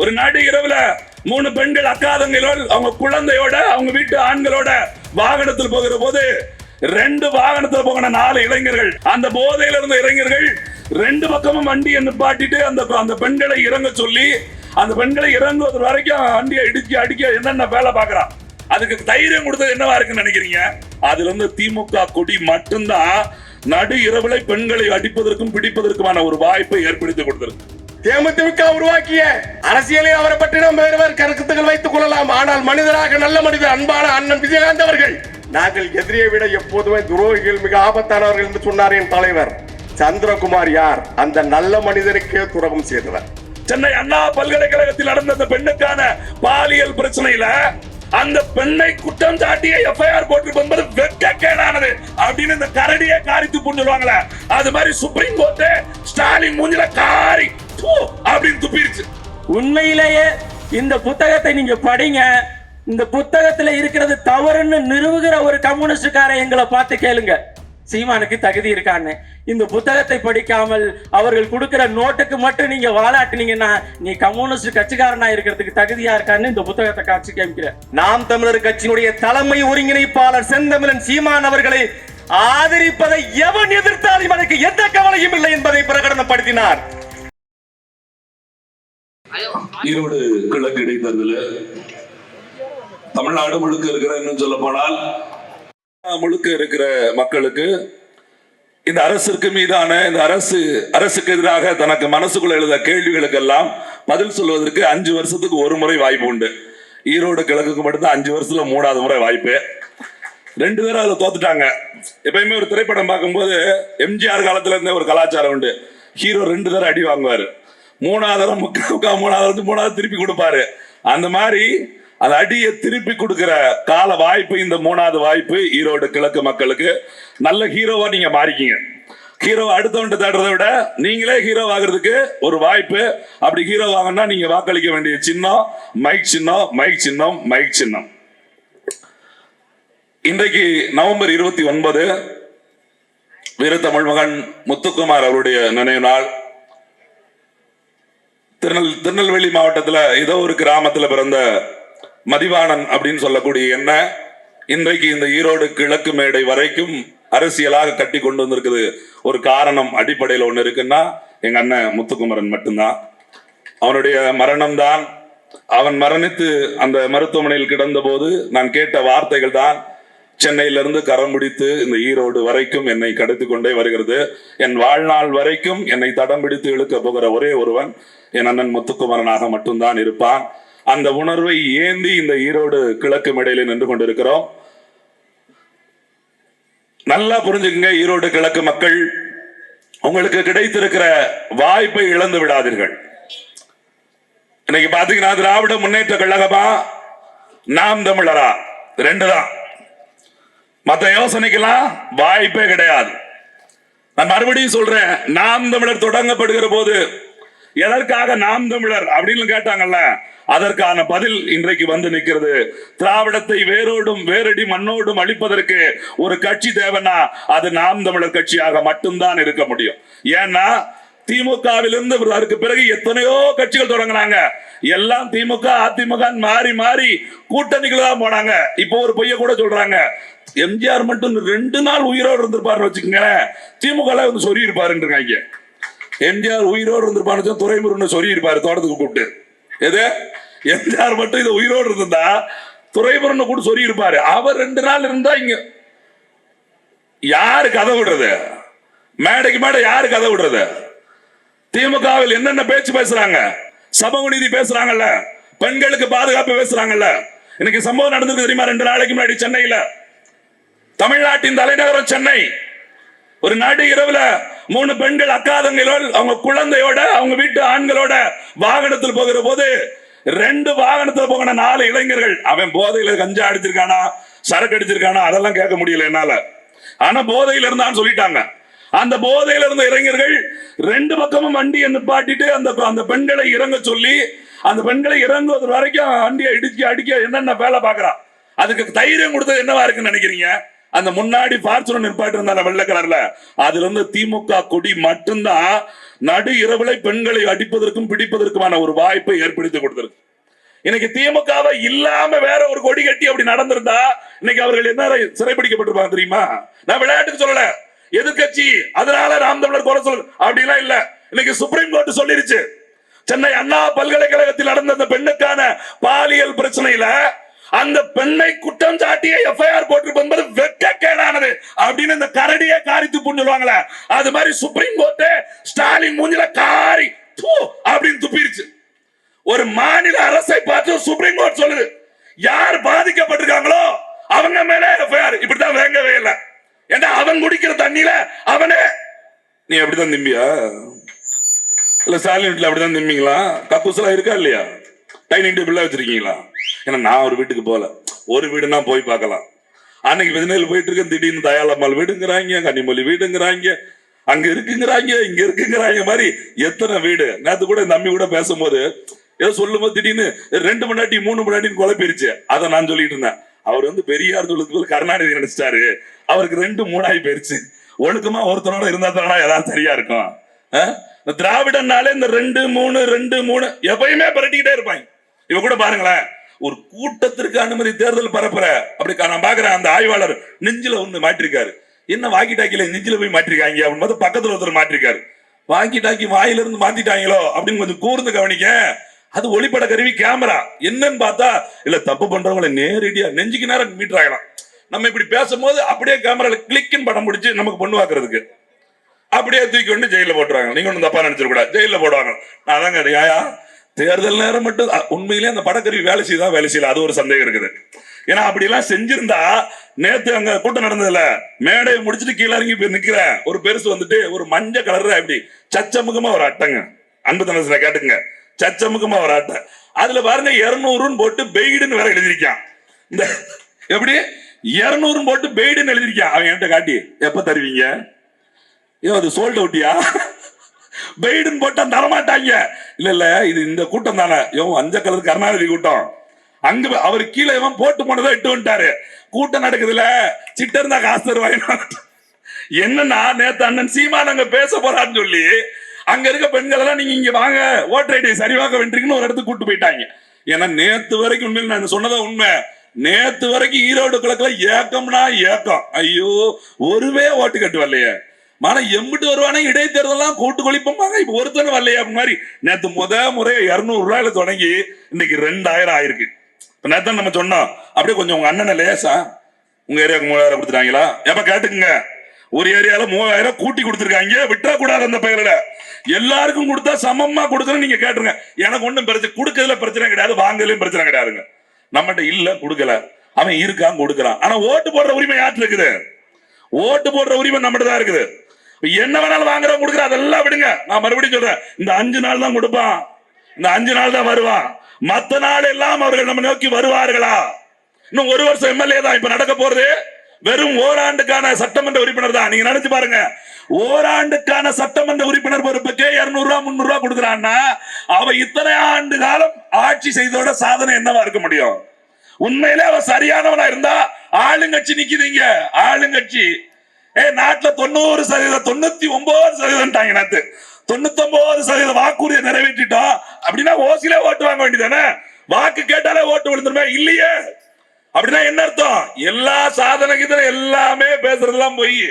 ஒரு நடு இரவுல 3 பெண்கள் அக்காதங்களோடு அவங்க குழந்தையோட அவங்க வீட்டு ஆண்களோட வாகனத்தில் போகிற போது 2 வாகனத்தில் போகிற 4 இளைஞர்கள், அந்த போதையில இருந்த இளைஞர்கள் 2 பக்கமும் வண்டியை நிப்பாட்டிட்டு அந்த பெண்களை இறங்க சொல்லி அந்த பெண்களை இறங்குவது வரைக்கும் வண்டியை இடிச்சு அடிக்க என்னென்ன வேலை பார்க்கறான். அதுக்கு தைரியம் கொடுத்தது என்னவா இருக்குன்னு நினைக்கிறீங்க? அதுல இருந்து திமுக கொடி மட்டும்தான் நடு இரவுல பெண்களை அடிப்பதற்கும் பிடிப்பதற்குமான ஒரு வாய்ப்பை ஏற்படுத்தி கொடுத்திருக்கு. தேமுதிக உருவாக்கிய அரசியலில் அவரை பற்றி நாம் வேறு கருத்துக்கள் வைத்துக் கொள்ளலாம். ஆனால் மனிதராக நல்ல மனிதர் அன்பான அண்ணன் விஜயகாந்த் அவர்கள், நாங்கள் எதிரியை விட எப்போதுமே துரோகிகள் மிக ஆபத்தானவர்கள் என்று சொன்னார் என் தலைவர் சந்திரகுமார். யார் அந்த நல்ல மனிதருக்கே துரோகம் செய்தவர்? சென்னை அண்ணா பல்கலைக்கழகத்தில் நடந்த அந்த பெண்ணுக்கான பாலியல் பிரச்சனையில அந்த பெண்ணை குற்றம் சாட்டிய எஃப்ஐஆர் போட்டிருப்பது வெட்கக்கேடானது அப்படின்னு இந்த கரடியை காரித்து புண்ணுவாங்களே, அது மாதிரி சுப்ரீம் கோர்ட் ஸ்டாலின் மூஞ்சில காரி அப்படின்னு துப்பிருச்சு. உண்மையிலேயே இந்த புத்தகத்தை நீங்க படிங்க. இந்த புத்தகத்துல இருக்கிறது தவறுன்னு நிறுவுகிற ஒரு கம்யூனிஸ்டுக்கார எங்களை பார்த்து கேளுங்க, சீமானுக்கு தகுதி இருக்கான்னு. இந்த புத்தகத்தை படிக்காமல் அவர்கள் கொடுக்கிற நோட்டுக்கு மட்டும் நீங்க வாலாட்டினீங்கன்னா நீ கம்யூனிஸ்ட் கட்சிக்காரனா இருக்கிறதுக்கு தகுதியா இருக்கான்னு இந்த புத்தகத்தை காட்சி காமிக்கிறேன். நாம் தமிழர் கட்சியினுடைய தலைமை ஒருங்கிணைப்பாளர் செந்தமிழன் சீமான் அவர்களை ஆதரிப்பதை எவன் எதிர்த்தாலும் எனக்கு எந்த கவலையும் இல்லை என்பதை பிரகடனப்படுத்தினார். ஈரோடு கிழக்கு இடைத்தேர்தல் தமிழ்நாடு முழுக்க இருக்கிற, இன்னும் சொல்ல போனால் முழுக்க இருக்கிற மக்களுக்கு இந்த அரசுக்கு மீதான இந்த அரசுக்கு எதிராக தனக்கு மனசுக்குள்ள எழுத கேள்விகளுக்கெல்லாம் பதில் சொல்வதற்கு 5 வருஷத்துக்கு ஒரு முறை வாய்ப்பு உண்டு. ஈரோடு கிழக்குக்கு மட்டும்தான் 5 வருஷத்துல 3வது முறை வாய்ப்பு. 2 பேரும் அதுல தோத்துட்டாங்க. எப்பயுமே ஒரு திரைப்படம் பார்க்கும்போது எம்ஜிஆர் காலத்துல இருந்தே ஒரு கலாச்சாரம் உண்டு. ஹீரோ 2 தடவை அடி வாங்குவாரு, 3வது தடவை 3வது திருப்பி கொடுப்பாரு. அந்த மாதிரி அந்த அடியை திருப்பி கொடுக்கிற கால வாய்ப்பு இந்த 3வது வாய்ப்பு ஈரோடு கிழக்கு மக்களுக்கு. நல்ல ஹீரோவா நீங்க மாறிக்கீங்க. ஹீரோ அடுத்தவன்ட்டு தேடுறதை விட நீங்களே ஹீரோ ஆகிறதுக்கு ஒரு வாய்ப்பு. அப்படி ஹீரோ ஆகணும்னா நீங்க வாக்களிக்க வேண்டிய சின்னம் மைக் சின்னம், மைக் சின்னம், மைக் சின்னம். இன்றைக்கு நவம்பர் 29 வீரத்தமிழ் மகன் முத்துக்குமார் அவருடைய நினைவு நாள். திருநெல்வேலி மாவட்டத்தில் ஏதோ ஒரு கிராமத்தில் பிறந்த மதிவாணன் அப்படின்னு சொல்லக்கூடிய என்ன இன்றைக்கு இந்த ஈரோடு கிழக்கு மேடை வரைக்கும் அரசியலாக கட்டி கொண்டு வந்திருக்குது. ஒரு காரணம் அடிப்படையில் ஒண்ணு இருக்குன்னா எங்க அண்ணன் முத்துக்குமரன் மட்டும்தான். அவனுடைய மரணம் தான், அவன் மரணித்து அந்த மருத்துவமனையில் கிடந்த போது நான் கேட்ட வார்த்தைகள் தான் சென்னையிலிருந்து கரம் பிடித்து இந்த ஈரோடு வரைக்கும் என்னை கடத்தி கொண்டே வருகிறது. என் வாழ்நாள் வரைக்கும் என்னை தடம் பிடித்து இழுக்க போகிற ஒரே ஒருவன் என் அண்ணன் முத்துக்குமரனாக மட்டும்தான் இருப்பான். அந்த உணர்வை ஏந்தி இந்த ஈரோடு கிழக்கு மேடையில் நின்று கொண்டிருக்கிறோம். நல்லா புரிஞ்சுக்குங்க ஈரோடு கிழக்கு மக்கள், உங்களுக்கு கிடைத்திருக்கிற வாய்ப்பை இழந்து விடாதீர்கள். இன்னைக்கு பாத்தீங்கன்னா திராவிட முன்னேற்ற கழகமா நாம் தமிழரா 2 தான். மத்த யோசனைக்கெல்லாம் வாய்ப்பே கிடையாது. நான் மறுபடியும் சொல்றேன், நாம் தமிழர் தொடங்கப்படுகிற போது எதற்காக நாம் தமிழர் அப்படின்னு கேட்டாங்கல்ல, அதற்கான பதில் இன்றைக்கு வந்து நிற்கிறது. திராவிடத்தை வேரோடும் வேரடி மண்ணோடும் அழிப்பதற்கு ஒரு கட்சி தேவைன்னா அது நாம் தமிழர் கட்சியாக மட்டும்தான் இருக்க முடியும். ஏன்னா திமுகவிலிருந்து அதற்கு பிறகு எத்தனையோ கட்சிகள் தொடங்கினாங்க. எல்லாம் திமுக அதிமுக மாறி மாறி கூட்டணிகள் தான் போனாங்க. இப்போ ஒரு பொய்ய கூட சொல்றாங்க, எம்ஜிஆர் மட்டும் 2 நாள் உயிரோடு இருந்திருப்பாருன்னு வச்சுக்கோங்க, திமுக வந்து சொல்லி இருப்பாருன்றாங்க. எம்ஜிஆர் உயிரோடு இருந்திருப்பாரு, துரைமுருகன் சொல்லி இருப்பாரு தோட்டத்துக்கு கூப்பிட்டு. எது எம்ஜிஆர் மட்டும் இதை உயிரோடு இருந்தா துரைமுருகன் கூட சொல்லி இருப்பாரு. அவர் 2 நாள் இருந்தா இங்க யாரு கதை விடுறது? மேடைக்கு மேடை யாரு கதை விடுறது? திமுகவில் என்னென்ன பேச்சு பேசுறாங்க? சமூக நீதி பேசுறாங்கல்ல, பெண்களுக்கு பாதுகாப்பு பேசுறாங்கல்ல. இன்னைக்கு சம்பவம் நடந்திருக்கு தெரியுமா? 2 நாளைக்கு முன்னாடி சென்னையில, தமிழ்நாட்டின் தலைநகரம் சென்னை, ஒரு நடு இரவுல 3 பெண்கள் அக்காதங்களோடு அவங்க குழந்தையோட அவங்க வீட்டு ஆண்களோட வாகனத்தில் போகிற போது 2 வாகனத்தில் போகிற 4 இளைஞர்கள், அவன் போதையில கஞ்சா அடிச்சிருக்கானா சரக்கு அடிச்சிருக்கானா அதெல்லாம் கேட்க முடியல என்னால, ஆனா போதையில இருந்தான்னு சொல்லிட்டாங்க. அந்த போதையில இருந்த இளைஞர்கள் 2 பக்கமும் வண்டியை நிப்பாட்டிட்டு அந்த பெண்களை இறங்க சொல்லி அந்த பெண்களை இறங்குவது வரைக்கும் வண்டியை இடிச்சு அடிக்க என்னென்ன வேலை பார்க்கறான். அதுக்கு தைரியம் கொடுத்தது என்னவா இருக்குன்னு நினைக்கிறீங்க? அந்த முன்னாடி பார்ச்சுனர் நிற்பாட்டு இருந்தால வெள்ளை கலர்ல, அதுல இருந்து திமுக கொடி மட்டும்தான் நடு இரவுல பெண்களை அடிப்பதற்கும் பிடிப்பதற்குமான ஒரு வாய்ப்பை ஏற்படுத்தி கொடுத்திருக்கு. இன்னைக்கு திமுகவை இல்லாம வேற ஒரு கொடி கட்டி அப்படி நடந்திருந்தா இன்னைக்கு அவர்கள் என்ன சிறைப்பிடிக்கப்பட்டிருப்பாங்க தெரியுமா? நான் விளையாட்டுக்கு சொல்லல, எதிர்கட்சி அதனால நாம் தமிழர் குறை சொல் அப்படிலாம் இல்ல. இன்னைக்கு சுப்ரீம் கோர்ட் சொல்லிருச்சு, சென்னை அண்ணா பல்கலைக்கழகத்தில் நடந்த அந்த பெண்ணுக்கான பாலியல் பிரச்சனையில அந்த பெண்ணை குற்றம் சாட்டிய எஃப்ஐஆர் போட்டிருப்பது வெட்கக்கேடானது அப்படின்னு இந்த கரடியே காரி துப்புன்னு சொல்லுவாங்களே, அது மாதிரி சுப்ரீம் கோர்ட் ஸ்டாலின் மூஞ்சில காரி அப்படின்னு துப்பிருச்சு. ஒரு மாநில அரசை பார்த்து சுப்ரீம் கோர்ட் சொல்லுது, யார் பாதிக்கப்பட்டிருக்காங்களோ அவங்க மேல எஃப்ஐஆர். இப்படித்தான் வேங்கவே இல்லை. ஏன்னா அவன் குடிக்கிற தண்ணியில அவனே, நீ அப்படித்தான் திம்பியா இல்ல ஸ்டாலின் வீட்டுல அப்படிதான் திம்பிங்களா? கக்கூசலா இருக்கா இல்லையா? டைனிங் டேபிள் வச்சிருக்கீங்களா? ஏன்னா நான் ஒரு வீட்டுக்கு போல, ஒரு வீடுனா போய் பார்க்கலாம். அன்னைக்கு 17 போயிட்டு இருக்கேன், திடீர்னு தயாளம்மாள் வீடுங்கிறாங்க, கன்னிமொழி வீடுங்கிறாங்க, அங்க இருக்குங்கிறாங்க, இங்க இருக்குங்கிறாங்க மாதிரி எத்தனை வீடு. நேத்து கூட இந்த அம்மி கூட பேசும்போது ஏதோ சொல்லும் போது திடீர்னு 2 மணி 3 மணி குழப்பிருச்சு. அதை நான் சொல்லிட்டு இருந்தேன். அவர் பெரியார் சொல்லுறதுக்கு கருணாநிதி நினைச்சிட்டாரு, அவருக்கு 2 3 ஆகி போயிருச்சு. ஒழுக்கமா ஒருத்தரோட இருந்தா தானா ஏதாவது சரியா இருக்கும். திராவிடனாலே இந்த 2 3 2 3 எப்பயுமே பரட்டிக்கிட்டே இருப்பாங்க. இவ கூட பாருங்களேன், ஒரு கூட்டத்திற்கு அனுமதி தேர்தல் பரப்புற அப்படி நான் பாக்குறேன். அந்த ஆய்வாளர் நெஞ்சில ஒண்ணு மாட்டிருக்காரு. என்ன வாக்கி டாக்கில நெஞ்சில போய் மாட்டிருக்காங்க அப்படின்னு பக்கத்துல ஒருத்தர் மாட்டிருக்காரு. வாக்கி டாக்கி வாயில இருந்து மாத்திட்டாங்களோ அப்படின்னு கொஞ்சம் கூர்ந்து கவனிக்க. அது ஒளிப்பட கருவி கேமரா. என்னன்னு பார்த்தா இல்ல தப்பு பண்றவங்களை நேரடியா நெஞ்சுக்கு நேரம் மீட்டுறாங்களாம். நம்ம இப்படி பேசும்போது அப்படியே கேமரால கிளிக்குன்னு படம் பிடிச்சு நமக்கு பொண்ணு வாக்குறதுக்கு அப்படியே தூக்கி கொண்டு ஜெயில போட்டுருவாங்க. நீங்க ஒன்னும் தப்பா நினைச்சிடக்கூடாது, ஜெயில போடுவாங்க. நான் அதான் கிடையா தேர்தல் நேரம் மட்டும் உண்மையிலேயே அந்த படக்கருவி வேலை செய்யுதா வேலை செய்யல, அது ஒரு சந்தேகம் இருக்குது. ஏன்னா அப்படி எல்லாம் செஞ்சிருந்தா நேத்து அங்க கூட்டம் நடந்ததுல மேடையை முடிச்சுட்டு கீழே இறங்கி போய் நிக்கிற ஒரு பெருசு ஒரு மஞ்சள் கலர்ல அப்படி சச்சமுகமா ஒரு அட்டைங்க, அன்பு தனசுல கேட்டுங்க, சச்சமுகமா ஒரு அட்டை. அதுல பாருங்க 200 போட்டு பெய்டுன்னு வேற எழுதிருக்கான். இந்த எப்படி 200 போட்டு பெய்டுன்னு எழுதிருக்கான். அவன் என்கிட்ட காட்டி எப்ப தருவீங்க, அது சோல்ட் அவுட்டியா, பெய்டுன்னு போட்டா தரமாட்டாங்க. இல்ல இல்ல இது இந்த கூட்டம் தானே, அஞ்ச கலர் கருணாநிதி கூட்டம், அங்க அவர் கீழே போட்டு போனதை இட்டு வந்துட்டாரு. கூட்டம் நடக்குதுல, சிட்ட இருந்தா காசு தருவாங்க. என்னன்னா நேத்து அண்ணன் சீமான் அங்க பேச போறான்னு சொல்லி அங்க இருக்க பெண்கள் எல்லாம் நீங்க இங்க வாங்க ஓட்டர் ஐடி சரிவாக வென்றீங்கன்னு ஒரு இடத்துக்கு கூட்டு போயிட்டாங்க. ஏன்னா நேத்து வரைக்கும் உண்மையில் நான் சொன்னதா உண்மை, நேத்து வரைக்கும் ஈரோடு கிழக்குல ஏக்கம்னா ஏக்கம். ஐயோ ஒருவே ஓட்டு கட்டு வரலையே, ஆனா எம்பிட்டு வருவானே இடைத்தேர்தலாம் கூட்டு கொழிப்போமாங்க. இப்ப ஒருத்தன வரலையே மாதிரி நேத்து முறை 200 ரூபாயில தொடங்கி இன்னைக்கு 2000 ஆயிருக்கு. நேத்தான் நம்ம சொன்னோம் அப்படியே கொஞ்சம் உங்க அண்ணனை லேசா உங்க ஏரியாவுக்கு 3000 கொடுத்துட்டாங்களா எப்ப கேட்டுக்குங்க. ஒரு ஏரியால 3000 கூட்டி கொடுத்துருக்காங்க, விட்டா கூடாது. அந்த பெயரில் எல்லாருக்கும் கொடுத்தா சமமா கொடுக்கணும். நீங்க கேட்டுருங்க, எனக்கு ஒண்ணும் பிரச்சனை, கொடுக்கறதுல பிரச்சனை கிடையாது, வாங்கலையும் பிரச்சனை கிடையாதுங்க. நம்மகிட்ட இல்ல கொடுக்கல, அவன் இருக்கான் கொடுக்கறான். ஆனா ஓட்டு போடுற உரிமை யாருக்கு இருக்குது? ஓட்டு போடுற உரிமை நம்மகிட்ட தான் இருக்குது. என்ன வேணாலும் வாங்குறவங்க கொடுக்குற அதெல்லாம் விடுங்க. நான் மறுபடியும் சொல்றேன், இந்த 5 நாள் தான் கொடுப்பான், இந்த 5 நாள் தான் வருவான். மத்த நாள் எல்லாம் அவர்கள் நம்ம நோக்கி வருவார்களா? இன்னும் 1 வருஷம் எம்எல்ஏ தான் இப்ப நடக்க போறது. வெறும் ஓராண்டுக்கான சட்டமன்ற உறுப்பினர் தான். நீங்க நினைச்சு பாருங்க, ஓராண்டுக்கான சட்டமன்ற உறுப்பினர் பொறுப்புக்கு 200 ரூபாய் 300 ரூபாய் கொடுக்கறான்னா அவ இத்தனை ஆண்டு காலம் ஆட்சி செய்தோட சாதனை என்னவா இருக்க முடியும்? உண்மையிலே அவ சரியானவனா இருந்தா ஆளுங்கட்சி நிக்குதுங்க, ஆளுங்கட்சி நாட்டுல 90% 99% நேத்து 99% வாக்குறுதியை நிறைவேற்றிட்டோம் அப்படின்னா ஓசிலே ஓட்டு வாங்க வேண்டியதானே? வாக்கு கேட்டாலே ஓட்டு விழுந்துருமே இல்லையே. அப்படின்னா என்ன அர்த்தம்? எல்லா சாதனை எல்லாமே பேசுறதெல்லாம் போய்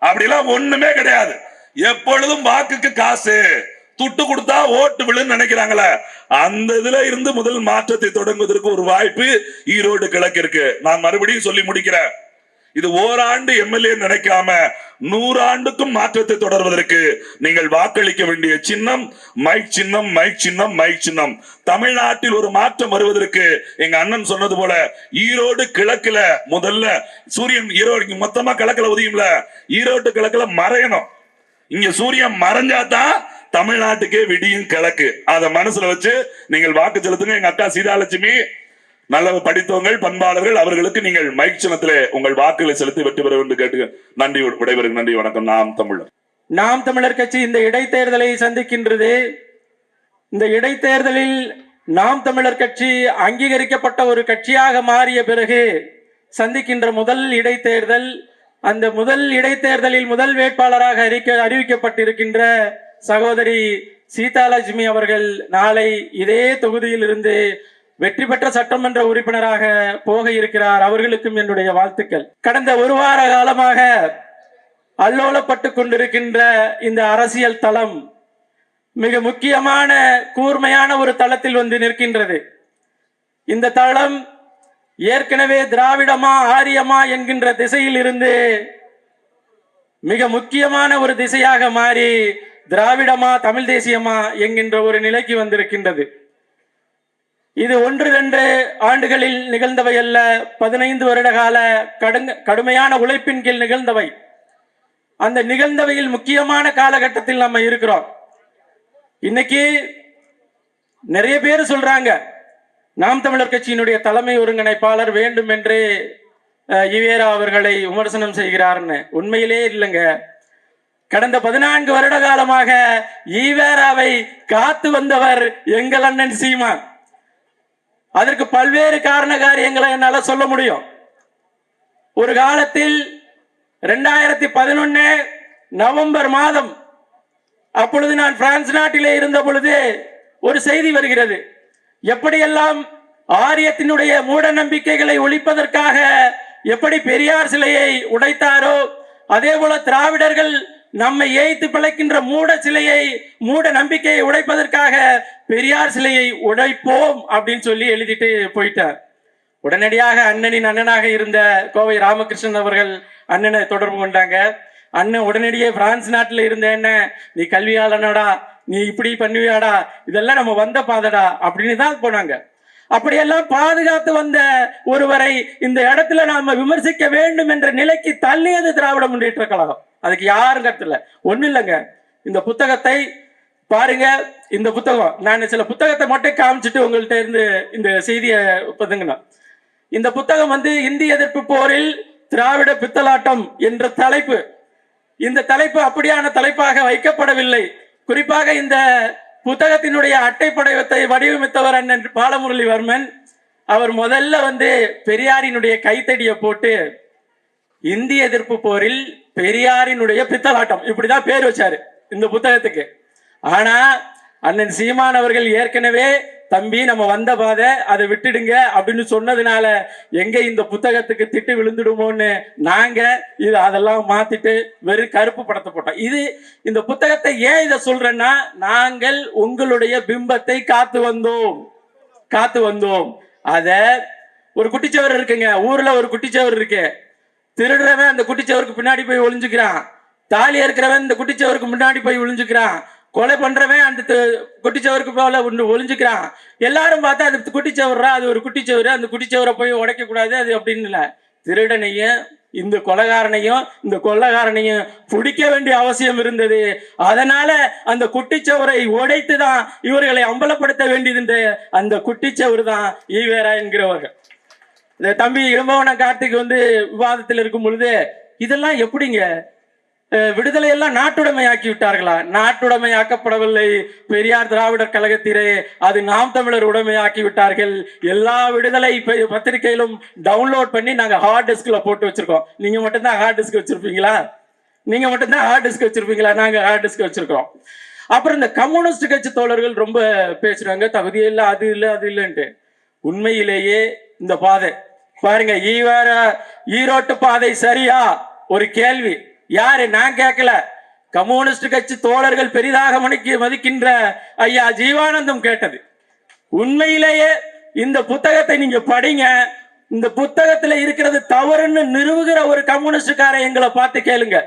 அப்படிலாம் ஒண்ணுமே கிடையாது. எப்பொழுதும் வாக்குக்கு காசு துட்டு கொடுத்தா ஓட்டு விழுன்னு நினைக்கிறாங்களே, அந்த இதுல இருந்து முதல் மாற்றத்தை தொடங்குவதற்கு ஒரு வாய்ப்பு ஈரோடு கிழக்கு இருக்கு. நான் மறுபடியும் சொல்லி முடிக்கிறேன், இது ஓராண்டு எம்எல்ஏ நினைக்காம 100 ஆண்டுக்கும் மாற்றத்தை தொடர்வதற்கு நீங்கள் வாக்களிக்க வேண்டிய சின்னம் மைக் சின்னம், மைக் சின்னம், மைக் சின்னம். தமிழ்நாட்டில் ஒரு மாற்றம் வருவதற்கு எங்க அண்ணன் சொன்னது போல ஈரோடு கிழக்குல முதல்ல சூரியன் ஈரோடு மொத்தமா கிழக்குல உதயம்ல, ஈரோடு கிழக்குல மறையணும். இங்க சூரியன் மறைஞ்சாதான் தமிழ்நாட்டுக்கே விடியும் கிழக்கு. அதை மனசுல வச்சு நீங்கள் வாக்கு செலுத்துங்க. எங்க அக்கா சீதாலட்சுமி நல்ல படித்தவங்கள், பண்பாளர்கள், அவர்களுக்கு நீங்கள் மைக் சின்னத்திலே உங்கள் வாக்குகளை செலுத்தி வெற்றி பெற வேண்டும் கேட்டு நன்றி விடைபெறும். நன்றி, வணக்கம். நாம் தமிழர். நாம் தமிழர் கட்சி இந்த இடைத்தேர்தலை சந்திக்கின்றது. இந்த இடைத்தேர்தலில் நாம் தமிழர் கட்சி அங்கீகரிக்கப்பட்ட ஒரு கட்சியாக மாறிய பிறகு சந்திக்கின்ற முதல் இடைத்தேர்தல். அந்த முதல் இடைத்தேர்தலில் முதல் வேட்பாளராக அறிவிக்கப்பட்டிருக்கின்ற சகோதரி சீதாலட்சுமி அவர்கள் நாளை இதே தொகுதியில் இருந்து வெற்றி பெற்ற சட்டமன்ற உறுப்பினராக போக இருக்கிறார். அவர்களுக்கும் என்னுடைய வாழ்த்துக்கள். கடந்த ஒரு வார காலமாக அல்லோலப்பட்டு கொண்டிருக்கின்ற இந்த அரசியல் தளம் மிக முக்கியமான கூர்மையான ஒரு தளத்தில் வந்து நிற்கின்றது. இந்த தளம் ஏற்கனவே திராவிடமா ஆரியமா என்கின்ற திசையில் இருந்து மிக முக்கியமான ஒரு திசையாக மாறி திராவிடமா தமிழ் தேசியமா என்கின்ற ஒரு நிலைக்கு வந்திருக்கின்றது. இது 1-2 ஆண்டுகளில் நிகழ்ந்தவை அல்ல, 15 வருட கால கடுமையான உழைப்பின் கீழ் நிகழ்ந்தவை. அந்த நிகழ்ந்தவையில் முக்கியமான காலகட்டத்தில் நம்ம இருக்கிறோம். இன்னைக்கு நிறைய பேர் சொல்றாங்க நாம் தமிழர் கட்சியினுடைய தலைமை ஒருங்கிணைப்பாளர் வேண்டும் என்று ஈவேரா அவர்களை விமர்சனம் செய்கிறார்னு. உண்மையிலே இல்லைங்க. கடந்த 14 வருட காலமாக ஈவேராவை காத்து வந்தவர் எங்கள் அண்ணன் சீமான். அதற்கு பல்வேறு காரண காரியங்களை என்னால சொல்ல முடியும். ஒரு காலத்தில் 2011 நவம்பர் மாதம், அப்பொழுது நான் பிரான்ஸ் நாட்டிலே இருந்த பொழுது ஒரு செய்தி வருகிறது. எப்படியெல்லாம் ஆரியத்தினுடைய மூட நம்பிக்கைகளை ஒழிப்பதற்காக எப்படி பெரியார் சிலையை உடைத்தாரோ, அதே போல திராவிடர்கள் நம்மை ஏய்த்து பிழைக்கின்ற மூட நம்பிக்கையை உடைப்பதற்காக பெரியார் சிலையை உடைப்போம் அப்படின்னு சொல்லி எழுதிட்டு போயிட்டார். உடனடியாக அண்ணனின் அண்ணனாக இருந்த கோவை ராமகிருஷ்ணன் அவர்கள் அண்ணனை தொடர்பு கொண்டாங்க. அண்ணன் உடனடியே பிரான்ஸ் நாட்டில் இருந்த என்ன, நீ கல்வியாளனடா, நீ இப்படி பண்ணுவியாடா, இதெல்லாம் நம்ம வந்த பாதடா அப்படின்னு தான் போனாங்க. அப்படியெல்லாம் பாதுகாத்து வந்த ஒருவரை இந்த இடத்துல நாம விமர்சிக்க வேண்டும் என்ற நிலைக்கு தள்ளியது திராவிட முன்னேற்ற கழகம். அதுக்கு யாரும் கருத்துல ஒண்ணு இல்லைங்க. இந்த புத்தகத்தை பாருங்க. இந்த புத்தகம் நான் சில புத்தகத்தை மட்டும் காமிச்சிட்டு உங்கள்கிட்ட இருந்து இந்த செய்தியை பதுங்கினேன். இந்த புத்தகம் இந்திய எதிர்ப்பு போரில் திராவிட பித்தலாட்டம் என்ற தலைப்பு. இந்த தலைப்பு அப்படியான தலைப்பாக வைக்கப்படவில்லை. குறிப்பாக இந்த புத்தகத்தினுடைய அட்டைப்படத்தை வடிவமைத்தவர் அண்ணன் பாலமுரளிவர்மன். அவர் முதல்ல பெரியாரினுடைய கைத்தடியை போட்டு இந்திய எதிர்ப்பு போரில் பெரியாரினுடைய பித்தலாட்டம் இப்படிதான் பேர் வச்சாரு இந்த புத்தகத்துக்கு. ஆனா அண்ணன் சீமான் அவர்கள் ஏற்கனவே தம்பி நம்ம வந்த பாதை அதை விட்டுடுங்க அப்படின்னு சொன்னதுனால எங்க இந்த புத்தகத்துக்கு திட்டு விழுந்துடுமோன்னு நாங்க இது அதெல்லாம் மாத்திட்டு வெறும் கருப்பு படத்தை போட்டோம். இது இந்த புத்தகத்தை ஏன் இதை சொல்றேன்னா, நாங்கள் உங்களுடைய பிம்பத்தை காத்து வந்தோம். அத ஒரு குட்டிச்சவர் இருக்குங்க, ஊர்ல ஒரு குட்டிச்சவர் இருக்கு. திருடுறவன் அந்த குட்டிச்சவருக்கு பின்னாடி போய் ஒளிஞ்சுக்கிறான். தாலி இருக்கிறவன் இந்த குட்டிச்சவருக்கு முன்னாடி போய் ஒளிஞ்சுக்கிறான். கொலை பண்றவன் அந்த குட்டிச்சவருக்கு போல ஒளிஞ்சுக்கிறான். எல்லாரும் பார்த்தா அது குட்டிச்சவர்றா, அது ஒரு குட்டிச்சவர், அந்த குட்டிச்சவரை போய் உடைக்க கூடாது அது அப்படின்னு இல்ல. திருடனையும் இந்த கொலைகாரனையும் பிடிக்க வேண்டிய அவசியம் இருந்தது. அதனால அந்த குட்டிச்சவரை உடைத்துதான் இவர்களை அம்பலப்படுத்த வேண்டியது. அந்த குட்டிச்சவர் தான் ஈவேரா என்கிறவர்கள். இந்த தம்பி இளம்பவன கார்த்திக் விவாதத்தில் இருக்கும் பொழுது இதெல்லாம் எப்படிங்க விடுதலை எல்லாம் நாட்டுடைமையாக்கி விட்டார்களா? நாட்டுடைமையாக்கப்படவில்லை. பெரியார் திராவிடர் கழகத்திலே அது நாம் தமிழர் உடைமையாக்கி விட்டார்கள். எல்லா விடுதலை பத்திரிகையிலும் டவுன்லோட் பண்ணி நாங்க ஹார்ட் டிஸ்க்ல போட்டு வச்சிருக்கோம். நீங்க மட்டும்தான் ஹார்ட் டிஸ்க் வச்சிருப்பீங்களா? நாங்க ஹார்ட் டிஸ்க் வச்சிருக்கோம். அப்புறம் இந்த கம்யூனிஸ்ட் கட்சி தோழர்கள் ரொம்ப பேசுறாங்க, தகுதியே இல்லை, அது இல்லை அது இல்லைன்ட்டு. உண்மையிலேயே இந்த பாதை பாருங்க, ஈரோட்டு பாதை சரியா? ஒரு கேள்வி. யாரு? நான் கேட்கல. கம்யூனிஸ்ட் கட்சி தோழர்கள் பெரிதாக மதிக்கின்ற ஐயா ஜீவானந்தம் கேட்டது. உண்மையிலேயே இந்த புத்தகத்தை நீங்க படிங்க. இந்த புத்தகத்துல இருக்கிறது தவறுன்னு நிறுவுகிற ஒரு கம்யூனிஸ்டுக்காரை எங்களை பார்த்து கேளுங்க,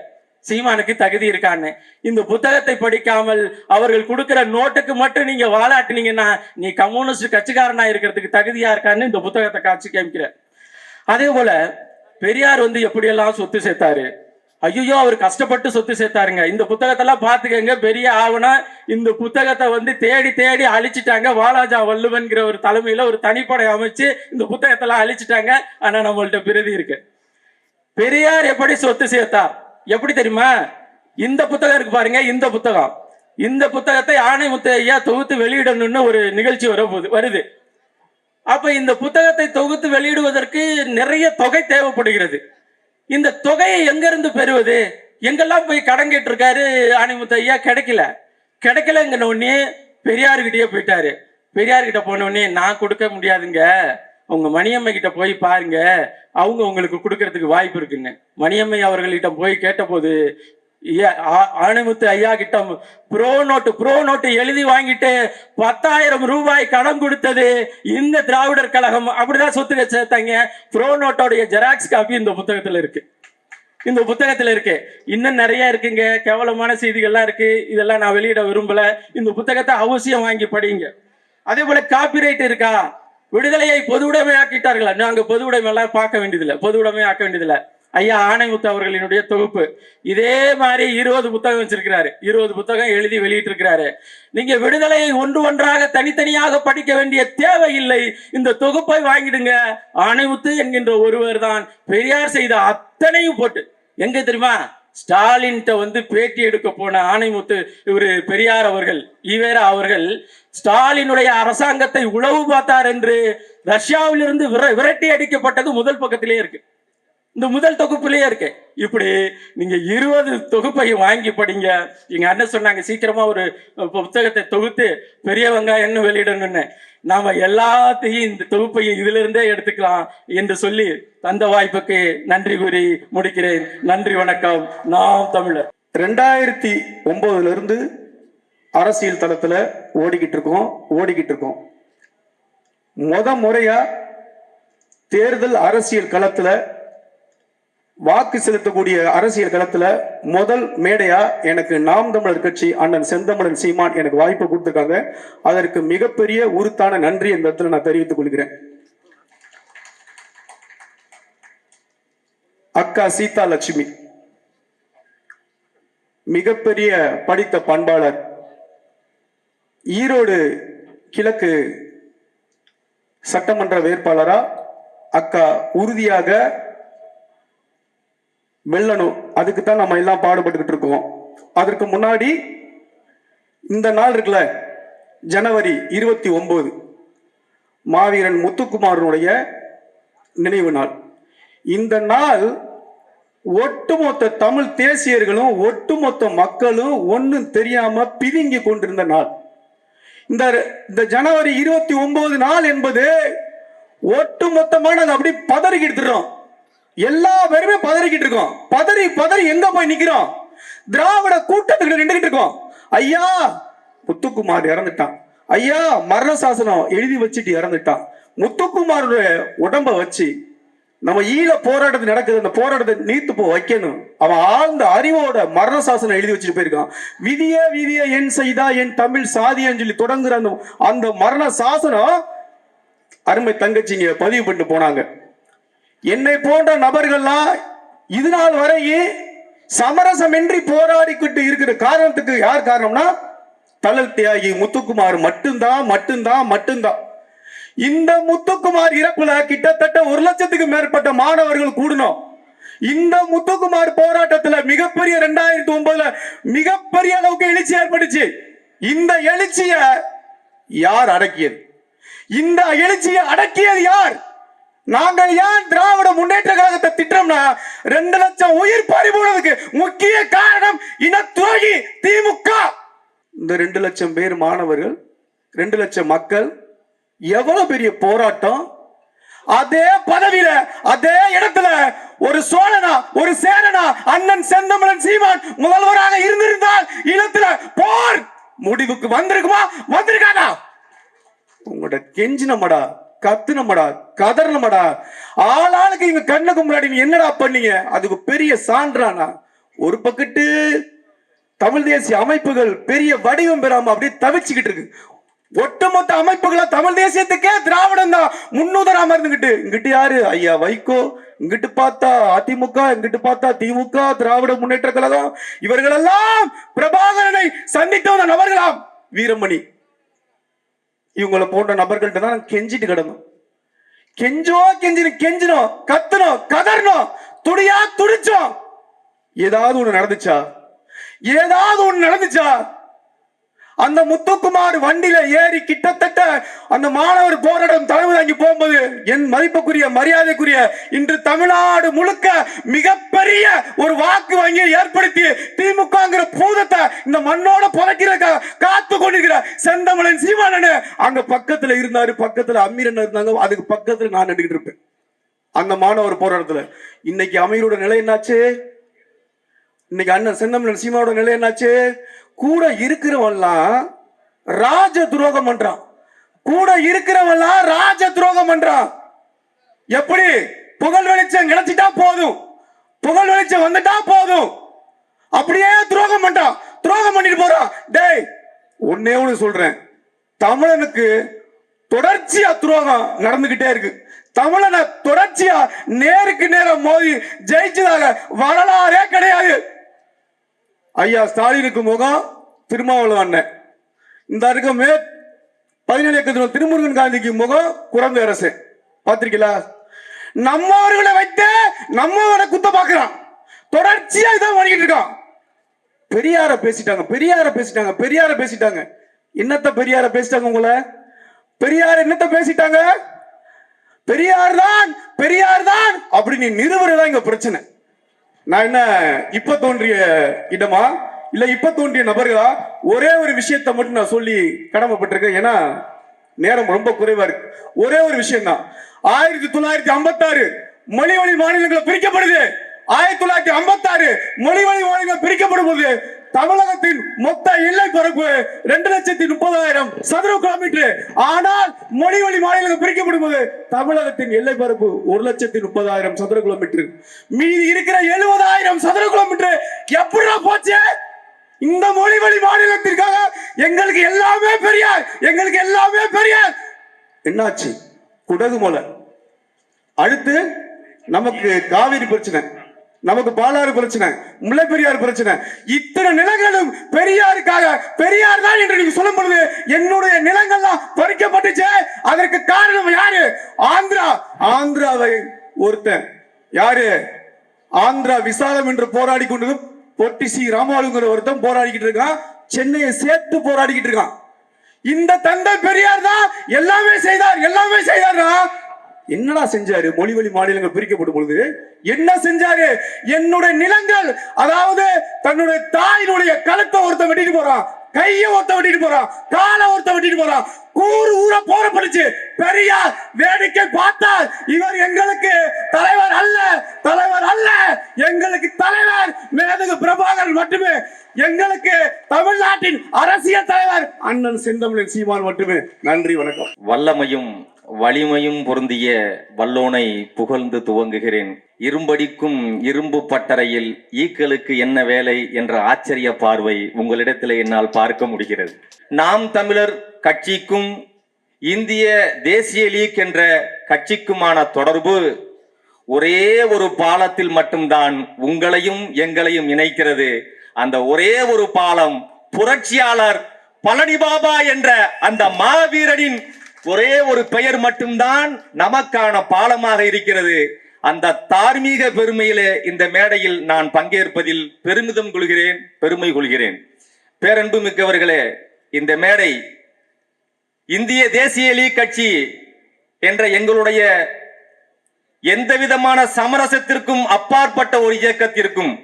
சீமானுக்கு தகுதி இருக்கான்னு. இந்த புத்தகத்தை படிக்காமல் அவர்கள் கொடுக்கிற நோட்டுக்கு மட்டும் நீங்க வாலாட்டினீங்கன்னா நீ கம்யூனிஸ்ட் கட்சிக்காரனா இருக்கிறதுக்கு தகுதியா இருக்கான்னு இந்த புத்தகத்தை காட்சி காமிக்கிற. அதே போல பெரியார் எப்படியெல்லாம் சொத்து சேர்த்தாரு. ஐயோ அவர் கஷ்டப்பட்டு சொத்து சேர்த்தாருங்க. இந்த புத்தகத்தெல்லாம் பாத்துக்கங்க. பெரிய ஆவணா இந்த புத்தகத்தை தேடி அழிச்சிட்டாங்க. வாலாஜா வள்ளுவன்கிற ஒரு தலைமையில ஒரு தனிப்படை அமைச்சு இந்த புத்தகத்தெல்லாம் அழிச்சிட்டாங்க. ஆனா நம்மள்ட்ட பிரதி இருக்கு. பெரியார் எப்படி சொத்து சேர்த்தார் எப்படி தெரியுமா? இந்த புத்தகம் இருக்கு பாருங்க. இந்த புத்தகத்தை ஆணைமுத்து ஐயா தொகுத்து வெளியிடணும்னு ஒரு நிகழ்ச்சி வருது. அப்ப இந்த புத்தகத்தை தொகுத்து வெளியிடுவதற்கு நிறைய தொகை தேவைப்படுகிறது. இந்த தொகையை எங்கிருந்து பெறுவது? எங்கெல்லாம் போய் கடன் கேட்டிருக்காரு ஆணைமுத்து ஐயா, கிடைக்கலங்கிற உடனே பெரியார்கிட்டயே போயிட்டாரு. பெரியார்கிட்ட போன உடனே நான் கொடுக்க முடியாதுங்க, உங்க மணியம்மை கிட்ட போய் பாருங்க, அவங்க உங்களுக்கு கொடுக்கறதுக்கு வாய்ப்பு இருக்குன்னு மணியம்மை அவர்களிட்ட போய் கேட்டபோது ஆணைமுத்து ஐயா கிட்ட ப்ரோ நோட்டு எழுதி வாங்கிட்டு 10,000 ரூபாய் கடன் கொடுத்தது இந்த திராவிடர் கழகம். அப்படிதான் சொத்துக்க சேர்த்தாங்க. ப்ரோ நோட்டோடைய ஜெராக்ஸ் காப்பி இந்த புத்தகத்துல இருக்கு. இன்னும் நிறைய இருக்குங்க, கேவலமான செய்திகள்லாம் இருக்கு. இதெல்லாம் நான் வெளியிட விரும்பல. இந்த புத்தகத்தை அவசியம் வாங்கி படிங்க. அதே போல காப்பிரைட் இருக்கா? விடுதலையை பொது உடைமை ஆக்கிட்டார்களா? நாங்க பொது உடைமை எல்லாம் பார்க்க வேண்டியதில்லை, பொது உடைமை ஆக்க வேண்டியதில்லை. ஐயா ஆணைமுத்து அவர்களினுடைய தொகுப்பு இதே மாதிரி 20 புத்தகம் வச்சிருக்கிறாரு. 20 புத்தகம் எழுதி வெளியிட்டு இருக்கிறாரு. நீங்க விடுதலையை ஒன்றாக தனித்தனியாக படிக்க வேண்டிய தேவையில்லை. இந்த தொகுப்பை வாங்கிடுங்க. ஆணைமுத்து என்கின்ற ஒருவர் தான் பெரியார் செய்த அத்தனையும் போட்டு, எங்க தெரியுமா, ஸ்டாலின்ட்ட பேட்டி எடுக்க போன ஆணைமுத்து இவரு பெரியார் அவர்கள், ஈவேரா அவர்கள் ஸ்டாலினுடைய அரசாங்கத்தை உளவு பார்த்தார் என்று ரஷ்யாவிலிருந்து விரட்டி அடிக்கப்பட்டது முதல் பக்கத்திலே இருக்கு, இந்த முதல் தொகுப்புலயே இருக்கு. இப்படி நீங்க 20 தொகுப்பையும் வாங்கி படிங்க. எங்க அண்ணன் சொன்னாங்க சீக்கிரமா ஒரு புத்தகத்தை தொகுத்து பெரிய வெங்காயம்னு வெளியிடணும்னு. நாம எல்லாத்தையும் இந்த தொகுப்பையும் இதுல இருந்தே எடுத்துக்கலாம் என்று சொல்லி தந்த வாய்ப்புக்கு நன்றி கூறி முடிக்கிறேன். நன்றி, வணக்கம். நாம் தமிழர். 2009 இருந்து அரசியல் தளத்துல ஓடிக்கிட்டு இருக்கோம். முறையா தேர்தல் அரசியல் களத்துல, வாக்கு செலுத்தக்கூடிய அரசியல் களத்துல முதல் மேடையா எனக்கு நாம் தமிழர் கட்சி அண்ணன் செந்தமிழன் சீமான் எனக்கு வாய்ப்பு கொடுத்திருக்காங்க. அதற்கு மிகப்பெரிய உருத்தான நன்றி இந்த இடத்துல நான் தெரிவித்துக் கொள்கிறேன். அக்கா சீதா லட்சுமி மிகப்பெரிய படித்த பண்பாளர், ஈரோடு கிழக்கு சட்டமன்ற வேட்பாளரா அக்கா உறுதியாக வெல்லணும். அதுக்கு தான் நம்ம எல்லாம் பாடுபட்டுக்கிட்டு இருக்கோம். அதற்கு முன்னாடி இந்த நாள் இருக்குல்ல, ஜனவரி 29 மாவீரன் முத்துக்குமாரனுடைய நினைவு நாள். இந்த நாள் ஒட்டுமொத்த தமிழ் தேசியர்களும் ஒட்டுமொத்த மக்களும் ஒன்னும் தெரியாம பிதுங்கி கொண்டிருந்த நாள். இந்த ஜனவரி 29 நாள் என்பது ஒட்டுமொத்தமான அப்படி பதறிக்கிட்டு இருக்கோம். எல்லா பேருமே பதறிக்கிட்டு இருக்கோம். பதறி எங்க போய் நிக்கிறோம்? திராவிட கூட்டத்துக்கு நின்றுகிட்டு இருக்கோம். ஐயா முத்துக்குமார் இறந்துட்டான், ஐயா மரண சாசனம் எழுதி வச்சுட்டு இறந்துட்டான். முத்துக்குமாருடைய உடம்ப வச்சு நம்ம ஈழ போராட்டத்தில் நடக்குது, அந்த போராட்டத்தை நீத்து போ வைக்கணும். அவன் ஆழ்ந்த அறிவோட மரண சாசனம் எழுதி வச்சுட்டு போயிருக்கான். விதிய என் செய்தா என் தமிழ் சாதியன்னு சொல்லி தொடங்குற அந்த மரண சாசனம் அருமை தங்கச்சிங்க பதிவு பண்ணிட்டு போனாங்க. என்னை போன்ற நபர்கள்லாம் இது நாள் வரையும் சமரசமின்றி போராடிக்கிட்டு இருக்கிற காரணத்துக்கு யார் காரணம்னா தலல் தியாகி முத்துக்குமார் மட்டும்தான். இந்த முத்துக்குமார் இறப்புல கிட்டத்தட்ட 1 லட்சத்துக்கு மேற்பட்ட மாணவர்கள் கூடணும். இந்த முத்துக்குமார் போராட்டத்துல மிகப்பெரிய 2009 மிகப்பெரிய அளவுக்கு எழுச்சி ஏற்பட்டுச்சு. இந்த எழுச்சிய யார் அடக்கியது? இந்த எழுச்சியை அடக்கியது யார்? நாங்கள் ஏன் திராவிட முன்னேற்ற கழகத்தை திட்டம்னா 2 லட்சம் உயிர் பறிபோனதுக்கு முக்கிய காரணம் இன துரோகி திமுக. இந்த 2 லட்சம் பேர் மாணவர்கள், 2 லட்சம் மக்கள், எவ்வளவு பெரிய போராட்டம். அதே பதவியில அதே இடத்துல ஒரு சோழனா ஒரு சேரனா அண்ணன் செந்தமிழன் சீமான் முதல்வராக இருந்திருந்தால் ஈழத்துல போர் முடிவுக்கு வந்திருக்காதா? உங்களோட கெஞ்சினமடா, கத்துனமடா, கதறனமடா, ஆளாளுக்கு இங்க கண்ணுக்கு முன்னாடி என்னடா பண்ணீங்க? அதுக்கு பெரிய சான்றானா? ஒரு பக்கத்து தமிழ் தேசிய அமைப்புகள் பெரிய வடிவம் பெறாம அப்படியே தவிச்சுக்கிட்டு இருக்கு. ஒட்டுமொத்த அமைப்புகளை தமிழ் தேசியத்துக்கே திராவிடம் தான் முன்னுதாரணமா இருந்துகிட்டு, இங்கிட்டு யாரு? ஐயா வைகோ, இங்கிட்டு பார்த்தா அதிமுக, இங்கிட்டு பார்த்தா திமுக, திராவிட முன்னேற்ற கழகம், இவர்கள் எல்லாம் பிரபாகரனை சந்தித்த நபர்களாம். வீரமணி இவங்களை போன்ற நபர்கள்ட்ட தான் கெஞ்சிட்டு கிடந்தோம். கெஞ்சினோம், கத்துனோம், கதறணும், துடிச்சோம். ஏதாவது ஒண்ணு நடந்துச்சா? அந்த முத்துக்குமார் வண்டியில ஏறி கிட்டத்தட்ட அந்த மாணவர் போராட்டம் தலைமை தாங்கி போகும்போது என் மதிப்புக்குரிய மரியாதைக்குரிய இன்று தமிழ்நாடு முழுக்க மிகப்பெரிய ஒரு வாக்கு வங்கியை ஏற்படுத்தி திமுகங்கிற பூதத்தை இந்த மண்ணோட புதைக்கிற காத்து கொண்டிருக்கிற செந்தமிழன் சீமானன் அங்க பக்கத்துல இருந்தாரு, பக்கத்துல அமீரன் இருந்தாங்க, அதுக்கு பக்கத்துல நான் நின்றுகிட்டு இருப்பேன் அந்த மாணவர் போராட்டத்துல. இன்னைக்கு அமீரோட நிலை என்னாச்சு? இன்னைக்கு அண்ணன் செந்தமிழன் சீமானோட நிலை என்னாச்சு? கூட இருக்கிறவன்லாம் ராஜ துரோகம் பண்றான், கூட இருக்கிறவன்லாம் ராஜ துரோகம் பண்றான். எப்படி? புகழ் வெளிச்சம் கிடைச்சிட்டா போதும், புகழ் வெளிச்சம் வந்துட்டா போதும், அப்படியே துரோகம் பண்றான், துரோகம் பண்ணிட்டு போறான். டேய், ஒன்னே ஒண்ணு சொல்றேன், தமிழனுக்கு தொடர்ச்சியா துரோகம் நடந்துகிட்டே இருக்கு. தமிழனை தொடர்ச்சியா நேருக்கு நேரம் மோதி ஜெயிச்சதாக வரலாறே கிடையாது. ஐயா ஸ்டாலினுக்கு முகம் திருமாவளவன் அண்ணன், இந்த இருக்க 17 ஏக்கர் திருமுருகன் காந்திக்கு முகம் குரங்கு அரசு. பாத்திருக்கீங்களா? நம்மவர்களை வைத்து நம்மவரை குத்த பாக்குறான், தொடர்ச்சியா இதான் பண்ணிட்டு இருக்கான். பெரியார பேசிட்டாங்க, பெரியார பேசிட்டாங்க, பெரியார பேசிட்டாங்க. என்னத்த பெரியார பேசிட்டாங்க? உங்களை பெரியார் என்னத்த பேசிட்டாங்க? பெரியார் தான், பெரியார் தான் அப்படி நீ நிறுவனதான் இங்க பிரச்சனை. நான் என்ன இப்ப தோன்றிய இடமா இல்ல இப்ப தோன்றிய நபர்களா? ஒரே ஒரு விஷயத்தை மட்டும் நான் சொல்லி கடமைப்பட்டிருக்கேன், ஏன்னா நேரம் ரொம்ப குறைவா இருக்கு. ஒரே ஒரு விஷயம் தான். 1956 மொழி வழி மாநிலங்கள் பிரிக்கப்படுது. 1956 மொழி வழி மாநிலங்கள் பிரிக்கப்படும் போது தமிழகத்தின் மொத்த எல்லை பரப்பு 2,30,000 சதுர கிலோமீட்டர். ஆனால் மொழி வழி மாநிலங்கள் பிரிக்கப்படும் போது தமிழகத்தின் எல்லை பரப்பு 1,30,000 சதுர கிலோமீட்டர். மீதி இருக்கிற 70,000 சதுர கிலோமீட்டர் எப்படிடா போச்சு? இந்த மொழி வழி மாநிலத்திற்காக எங்களுக்கு எல்லாமே பெரியார், எங்களுக்கு எல்லாமே பெரியார். என்னாச்சு? குடகு மலை, அடுத்து நமக்கு காவிரி பிரச்சனை, நமக்கு பாலாறு பிரச்சனை, முல்லை பெரியார் பிரச்சனை. இத்தனை நிலங்களும் பெரியாருக்காக, பெரியார் தான் என்று நீங்க சொல்லும் பொழுது என்னுடைய நிலங்கள்லாம் பறிக்கப்பட்டுச்சு. அதற்கு காரணம் யாரு? ஆந்திரா. ஆந்திராவை ஒருத்தன் யாரு? ஆந்திரா விசாலம் என்று போராடி கொண்டதும் பொட்டி சி ராமாலுங்கிற ஒருத்தன் போராடிக்கிட்டு இருக்கான், சென்னையை சேர்த்து போராடிக்கிட்டு இருக்கான். இந்த தந்தை பெரியார் தான் எல்லாமே செய்தார், எல்லாமே செய்தார். என்னடா செஞ்சாரு? மொழி வழி மாநிலங்கள் பிரிக்கப்படும் பொழுது என்ன செஞ்சாரு? என்னுடைய நிலங்கள், அதாவது தன்னுடைய தாயினுடைய கழுத்தை ஒருத்த வெட்டிட்டு போறான், கையை ஒருத்த வெட்டிட்டு போறான், காலை ஒருத்த வெட்டிட்டு போறான், கூறு ஊற போறப்படுச்சு. பெரியார் வேடிக்கை பார்த்தால் இவர் எங்களுக்கு தலைவர் அல்ல, தலைவர் அல்ல, எங்களுக்கு தலைவர் மேதகு பிரபாகரன் மட்டுமே, எங்களுக்கு தமிழ்நாட்டின் அரசியல் தலைவர் அண்ணன் செந்தமிழன் சீமான் மட்டுமே. நன்றி, வணக்கம். வல்லமையும் வலிமையும் பொருந்திய வல்லோனை புகழ்ந்து துவங்குகிறேன். இரும்படிக்கும் இரும்பு பட்டறையில் ஈக்களுக்கு என்ன வேலை என்ற ஆச்சரிய பார்வை உங்களிடத்தில் என்னால் பார்க்க முடிகிறது. நாம் தமிழர் கட்சிக்கும் இந்திய தேசிய லீக் என்ற கட்சிக்குமான தொடர்பு ஒரே ஒரு பாலத்தில் மட்டும்தான் உங்களையும் எங்களையும் இணைக்கிறது. அந்த ஒரே ஒரு பாலம் புரட்சியாளர் பழனி பாபா என்ற அந்த மாவீரனின் ஒரே ஒரு பெயர் மட்டும்தான் நமக்கான பாலமாக இருக்கிறது. அந்த தார்மீக பெருமையிலே இந்த மேடையில் நான் பங்கேற்பதில் பெருமிதம் கொள்கிறேன், பெருமை கொள்கிறேன். பேரன்பு மிக்கவர்களே, இந்த மேடை இந்திய தேசிய லீக் கட்சி என்ற எங்களுடைய எந்த விதமான சமரசத்திற்கும் அப்பாற்பட்ட ஒரு இயக்கத்திற்கும்,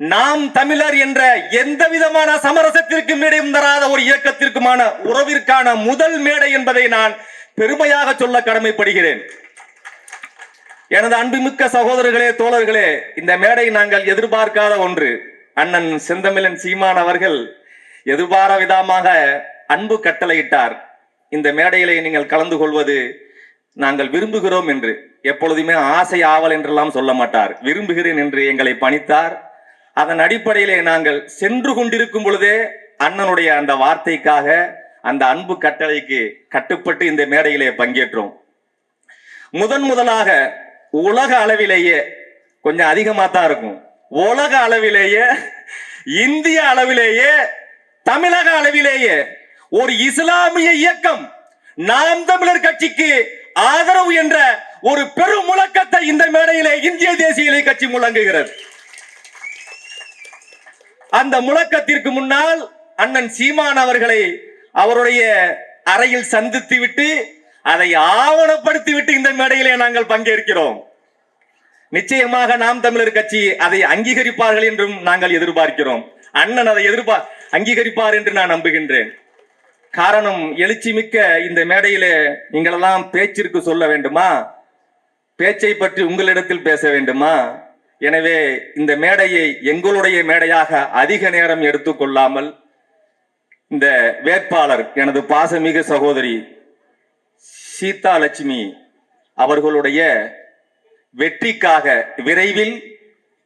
நாம் தமிழர் என்ற எந்த விதமான சமரசத்திற்கும் இடம் தராத ஒரு இயக்கத்திற்குமான உறவிற்கான முதல் மேடை என்பதை நான் பெருமையாக சொல்ல கடமைப்படுகிறேன். எனது அன்புமிக்க சகோதரர்களே, தோழர்களே, இந்த மேடை நாங்கள் எதிர்பார்க்காத ஒன்று. அண்ணன் செந்தமிழன் சீமான் அவர்கள் எதிர்பாராத விதமாக அன்பு கட்டளையிட்டார். இந்த மேடையிலே நீங்கள் கலந்து கொள்வது நாங்கள் விரும்புகிறோம் என்று. எப்பொழுதுமே ஆசை ஆவல் என்றெல்லாம் சொல்ல மாட்டார், விரும்புகிறேன் என்று எங்களை பணித்தார். அதன் அடிப்படையிலே நாங்கள் சென்று கொண்டிருக்கும் பொழுதே அண்ணனுடைய அந்த வார்த்தைக்காக, அந்த அன்பு கட்டளைக்கு கட்டுப்பட்டு இந்த மேடையிலே பங்கேற்றோம். முதலாக உலக அளவிலேயே, கொஞ்சம் அதிகமா தான் இருக்கும், உலக அளவிலேயே, இந்திய அளவிலேயே, தமிழக அளவிலேயே ஒரு இஸ்லாமிய இயக்கம் நாம் தமிழர் கட்சிக்கு ஆதரவு என்ற ஒரு பெரும் முழக்கத்தை இந்த மேடையிலே இந்திய தேசிய கட்சி முழங்குகிறது. அந்த முழக்கத்திற்கு முன்னால் அண்ணன் சீமான் அவர்களை அவருடைய அறையில் சந்தித்து விட்டு அதை ஆவணப்படுத்தி விட்டு இந்த மேடையிலே நாங்கள் பங்கேற்கிறோம். நிச்சயமாக நாம் தமிழர் கட்சி அதை அங்கீகரிப்பார்கள் என்றும் நாங்கள் எதிர்பார்க்கிறோம். அண்ணன் அதை அங்கீகரிப்பார் என்று நான் நம்புகின்றேன். காரணம், எழுச்சி மிக்க இந்த மேடையில நீங்களெல்லாம் பேச்சிற்கு சொல்ல வேண்டுமா? பேச்சை பற்றி உங்களிடத்தில் பேச வேண்டுமா? எனவே இந்த மேடையை எங்களுடைய மேடையாக அதிக நேரம் எடுத்துக்கொள்ளாமல் இந்த வேட்பாளர் எனது பாசமிகு சகோதரி சீதா லட்சுமி அவர்களுடைய வெற்றிக்காக விரைவில்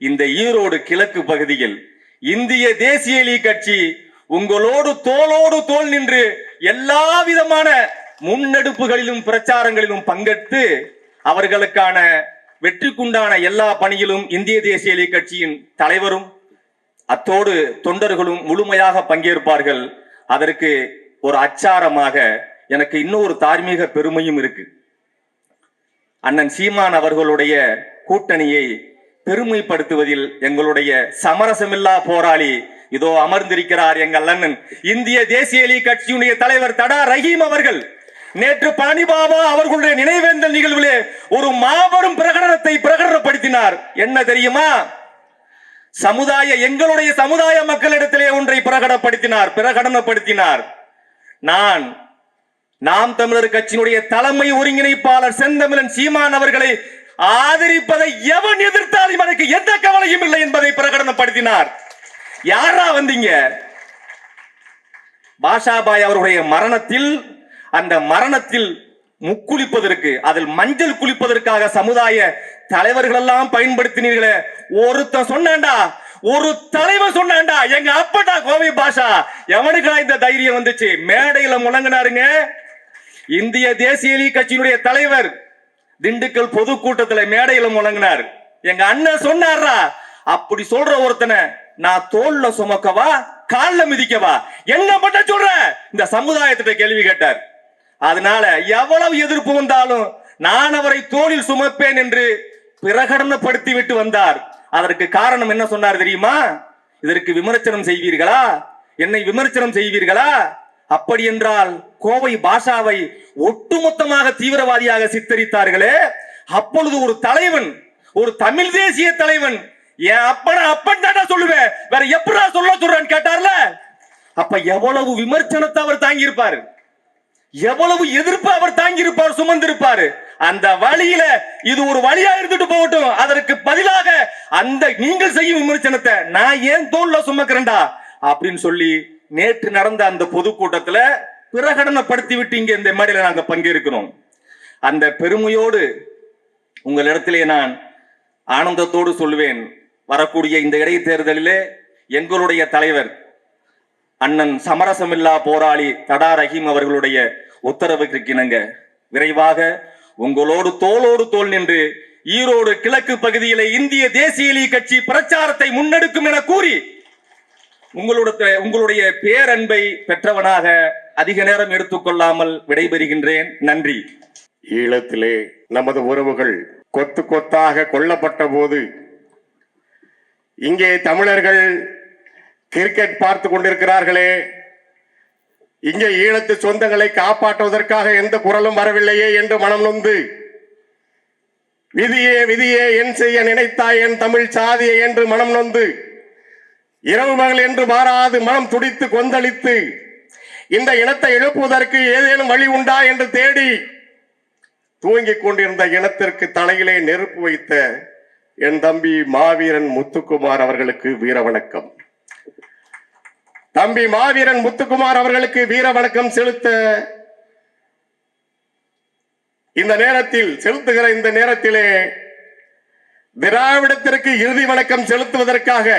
இந்த ஈரோடு கிழக்கு பகுதியில் இந்திய தேசிய லீக் கட்சி உங்களோடு தோளோடு தோள் நின்று எல்லா விதமான முன்னெடுப்புகளிலும் பிரச்சாரங்களிலும் பங்கெடுத்து அவர்களுக்கான வெற்றிக்குண்டான எல்லா பணியிலும் இந்திய தேசிய லீக் கட்சியின் தலைவரும் அத்தோடு தொண்டர்களும் முழுமையாக பங்கேற்பார்கள். அதற்கு ஒரு அச்சாரமாக எனக்கு இன்னொரு தார்மீக பெருமையும் இருக்கு. அண்ணன் சீமான் அவர்களுடைய கூட்டணியை பெருமைப்படுத்துவதில் எங்களுடைய சமரசமில்லா போராளி இதோ அமர்ந்திருக்கிறார் எங்கள் அண்ணன் இந்திய தேசிய லீக் கட்சியுடைய தலைவர் தடா ரஹீம் அவர்கள். நேற்று பழனிபாபா அவர்களுடைய நினைவேந்தல் நிகழ்விலே ஒரு மாபெரும் பிரகடனப்படுத்தினார். என்ன தெரியுமா? எங்களுடைய சமுதாய மக்களிடத்திலே ஒன்றை பிரகடனப்படுத்தினார். நாம் தமிழர் கட்சியினுடைய தலைமை ஒருங்கிணைப்பாளர் செந்தமிழன் சீமான் அவர்களை ஆதரிப்பதை எவன் எதிர்த்தாலும் எனக்கு எந்த கவலையும் இல்லை என்பதை பிரகடனப்படுத்தினார். யாரா வந்தீங்க? பாஷாபாய் அவருடைய மரணத்தில், அந்த மரணத்தில் முக்குளிப்பதற்கு, அதில் மஞ்சள் குளிப்பதற்காக சமுதாய தலைவர்கள் எல்லாம் பயன்படுத்தினீர்களே. ஒருத்தன் சொன்னான்டா, ஒரு தலைவர் சொன்னான்டா, எங்க அப்படா கோவை பாஷா. எவனுக்கு இந்த தைரியம் வந்துச்சு? மேடையில முழங்கினாருங்க. இந்திய தேசிய லீக் கட்சியினுடைய தலைவர் திண்டுக்கல் பொதுக்கூட்டத்தில் மேடையில முழங்கினார். எங்க அண்ணன் சொன்னாரா, அப்படி சொல்ற ஒருத்தனை நான் தோல்ல சுமக்கவா கால்ல மிதிக்கவா? என்ன பண்ண சொல்ற? இந்த சமுதாயத்திட்ட கேள்வி கேட்டார். அதனால எவ்வளவு எதிர்ப்பு வந்தாலும் நான் அவரை தோளில் சுமப்பேன் என்று பிரகடனப்படுத்தி விட்டு வந்தார். அதற்கு காரணம் என்ன சொன்னார் தெரியுமா? இதற்கு விமர்சனம் செய்வீர்களா? என்னை விமர்சனம் செய்வீர்களா? அப்படி என்றால் கோவை பாஷாவை ஒட்டுமொத்தமாக தீவிரவாதியாக சித்தரித்தார்களே. அப்பொழுது ஒரு தலைவன், ஒரு தமிழ் தேசிய தலைவன், என் அப்பன் தாண்டா சொல்லுவேன், வேற எப்படா சொல்றேன்னு கேட்டார்ல. அப்ப எவ்வளவு விமர்சனத்தை அவர் தாங்கியிருப்பாரு, எவ்வளவு எதிர்ப்பு அவர் தாங்கியிருப்பார், சுமந்திருப்பாரு. அந்த வழியில இது ஒரு வழியா இருந்துட்டு போகட்டும், அதற்கு பதிலாக அந்த நீங்கள் செய்யும் விமர்சனத்தை நான் ஏன் தோல்ல சுமக்கிறேன்டா அப்படின்னு சொல்லி நேற்று நடந்த அந்த பொதுக்கூட்டத்துல பிரகடனப்படுத்தி விட்டு இங்க இந்த மேடையில நாங்க பங்கேற்கிறோம். அந்த பெருமையோடு உங்களிடத்திலே நான் ஆனந்தத்தோடு சொல்லுவேன், வரக்கூடிய இந்த இடைத்தேர்தலிலே எங்களுடைய தலைவர் அண்ணன் சமரசமில்லா போராளி தடா ரஹீம் அவர்களுடைய உத்தரவுக்கு இணங்க விரைவாக உங்களோடு தோளோடு தோள் நின்று ஈரோடு கிழக்கு பகுதியிலே இந்திய தேசிய லீக் கட்சி பிரச்சாரத்தை முன்னெடுக்கும் என கூறி உங்களுடைய பேரன்பை பெற்றவனாக அதிக நேரம் எடுத்துக்கொள்ளாமல் விடைபெறுகின்றேன். நன்றி. ஈழத்திலே நமது உறவுகள் கொத்து கொத்தாக கொல்லப்பட்ட போது இங்கே தமிழர்கள் கிரிக்கெட் பார்த்து கொண்டிருக்கிறார்களே, இங்கே ஈழத்து சொந்தங்களை காப்பாற்றுவதற்காக எந்த குரலும் வரவில்லையே என்று மனம் நொந்து, விதியே விதியே என் செய்ய நினைத்தாய் என் தமிழ் சாதியை என்று மனம் நொந்து, இரவு பகல் என்று மாறாது மனம் துடித்து கொந்தளித்து இந்த இனத்தை எழுப்புவதற்கு ஏதேனும் வழி உண்டா என்று தேடி தூங்கிக் கொண்டிருந்த இனத்திற்கு தலையிலே நெருப்பு வைத்த என் தம்பி மாவீரன் முத்துக்குமார் அவர்களுக்கு வீர வணக்கம். தம்பி மாவீரன் முத்துக்குமார் அவர்களுக்கு வீர வணக்கம் செலுத்துகிற இந்த நேரத்திலே திராவிடத்திற்கு இறுதி வணக்கம் செலுத்துவதற்காக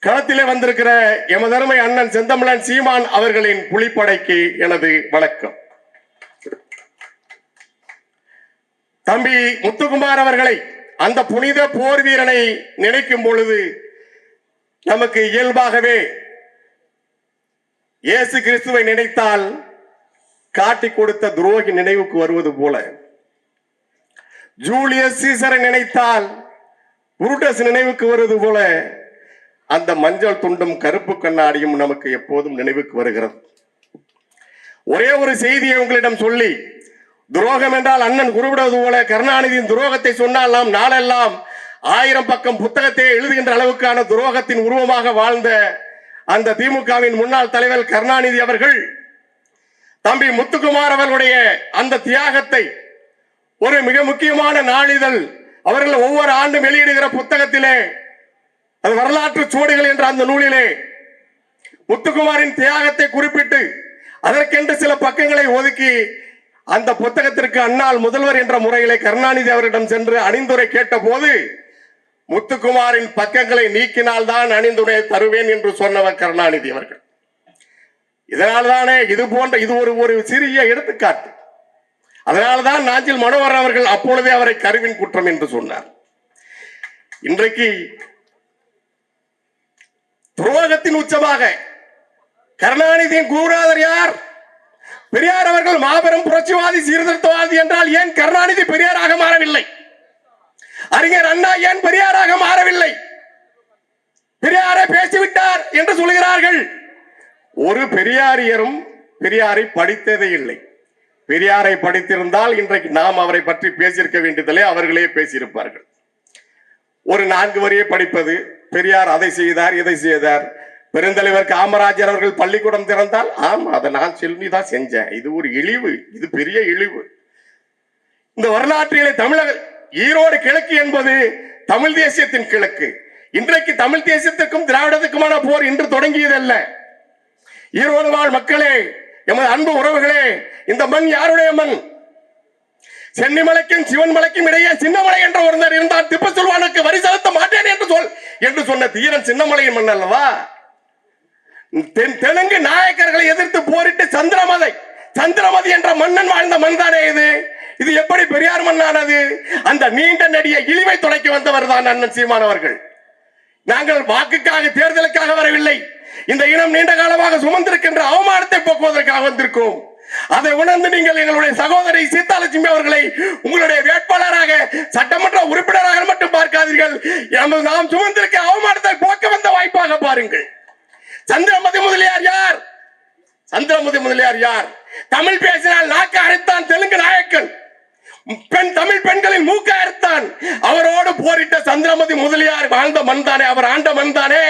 களத்திலே வந்திருக்கிற எமதருமை அண்ணன் செந்தமிழன் சீமான் அவர்களின் புலிப்படைக்கு எனது வணக்கம். தம்பி முத்துக்குமார் அவர்களை, அந்த புனித போர் வீரனை நினைக்கும் பொழுது நமக்கு இயல்பாகவே இயேசு கிறிஸ்துவை நினைத்தால் காட்டி கொடுத்த துரோகி நினைவுக்கு வருவது போல, ஜூலியஸ் சீசரை நினைத்தால் புருட்டஸ் நினைவுக்கு வருவது போல, அந்த மஞ்சள் துண்டும் கருப்பு கண்ணாடியும் நமக்கு எப்போதும் நினைவுக்கு வருகிறது. ஒரே ஒரு செய்தியை உங்களிடம் சொல்லி, துரோகம் என்றால் அண்ணன் குறிப்பிடுவது போல கருணாநிதியின் துரோகத்தை சொன்னால் நாம் நாளெல்லாம் 1000 பக்கம் புத்தகத்தை எழுதுகின்ற அளவுக்கான துரோகத்தின் உருவமாக வாழ்ந்த அந்த திமுகவின் முன்னாள் தலைவர் கருணாநிதி அவர்கள் தம்பி முத்துக்குமார் அவர்களுடைய அந்த தியாகத்தை ஒரு மிக முக்கியமான நாளிதழ் அவர்கள் ஒவ்வொரு ஆண்டும் வெளியிடுகிற புத்தகத்திலே, அது வரலாற்று சுவடுகள் என்ற அந்த நூலிலே முத்துக்குமாரின் தியாகத்தை குறிப்பிட்டு அதற்கென்று சில பக்கங்களை ஒதுக்கி அந்த புத்தகத்திற்கு அன்னாள் முதல்வர் என்ற முறையிலே கருணாநிதி அவரிடம் சென்று அணிந்துரை கேட்ட போது, முத்துக்குமாரின் பக்கங்களை நீக்கினால் தான் அணிந்துரை தருவேன் என்று சொன்னவர் கருணாநிதி அவர்கள். இதனால்தானே இது போன்ற இது ஒரு சிறிய எடுத்துக்காட்டு. அதனால்தான் நாஞ்சில் மனோகர் அவர்கள் அப்பொழுதே அவரை கருவின் குற்றம் என்று சொன்னார். இன்றைக்கு துரோகத்தின் உச்சமாக கருணாநிதியின் குருநாதர் யார்? பெரியார் அவர்கள் மாபெரும் புரட்சிவாதி சீர்திருத்தவாதி என்றால் ஏன் கருணாநிதி பெரியாராக மாறவில்லை? அறிஞர் அண்ணா ஏன் பெரியாராக மாறவில்லை? பெரியாரை பேசிவிட்டார் என்று சொல்கிறார்கள். ஒரு பெரியாரியரும் பெரியாரை படித்ததே இல்லை. பெரியாரை படித்திருந்தால் இன்றைக்கு நாம் அவரை பற்றி பேசியிருக்க வேண்டியதில்லை, அவர்களே பேசியிருப்பார்கள். ஒரு 4 வரியை படிப்பது, பெரியார் அதை செய்தார் இதை செய்தார். பெருந்தலைவர் காமராஜர் அவர்கள் பள்ளிக்கூடம் திறந்தால், ஆமா அதை நான் செல்விதான் செஞ்சேன். இது ஒரு இழிவு, இது பெரிய இழிவு. இந்த வரலாற்றிலே தமிழக ஈரோடு கிழக்கு என்பது தமிழ் தேசியத்தின் கிழக்கு. இன்றைக்கு தமிழ் தேசியத்திற்கும் திராவிடத்துக்குமான போர் இன்று தொடங்கியதல்ல. ஈரோடு வாழ் மக்களே, எமது அன்பு உறவுகளே, இந்த மண் யாருடைய மண்? சென்னிமலைக்கும் சிவன்மலைக்கும் இடையே சின்னமலை என்ற ஒருவர் இருந்தார். திப்பு சுல்தானுக்கு வரி செலுத்த மாட்டேன் என்று சொன்ன தீரன் சின்னமலையின் மண் அல்லவா? தெலுங்கு நாயக்கர்களை எதிர்த்து போரிட்டு சந்திரமதி என்ற மன்னன் வாழ்ந்த மண் தானே இது. இது எப்படி பெரியார் மண்ணானது? அந்த நீண்ட நெடிய இழிவை துடைக்க வந்தவர் தான் அண்ணன் சீமான் அவர்கள். நாங்கள் வாக்குக்காக தேர்தலுக்காக வரவில்லை. இந்த இனம் நீண்ட காலமாக சுமந்திருக்கின்ற அவமானத்தை போக்குவதற்காக வந்திருக்கிறோம். அதை உணர்ந்து நீங்கள் எங்களுடைய சகோதரி சீதாலட்சுமி அவர்களை உங்களுடைய வேட்பாளராக சட்டமன்ற உறுப்பினராக மட்டும் பார்க்காதீர்கள். நாம் சுமந்திருக்க அவமானத்தை போக்க வந்த வாய்ப்பாக பாருங்கள். சந்திரமதி முதலியார் யார்? சந்திரமதி முதலியார் யார்? தமிழ் பேசினால் நாக்கு அரைத்தான் தெலுங்கு நாயக்கன். தமிழ் பெண்களின் மூக்க அரைத்தான். அவரோடு போரிட்ட சந்திரமதி முதலியார் வாழ்ந்த மண் தானே, அவர் ஆண்ட மண் தானே.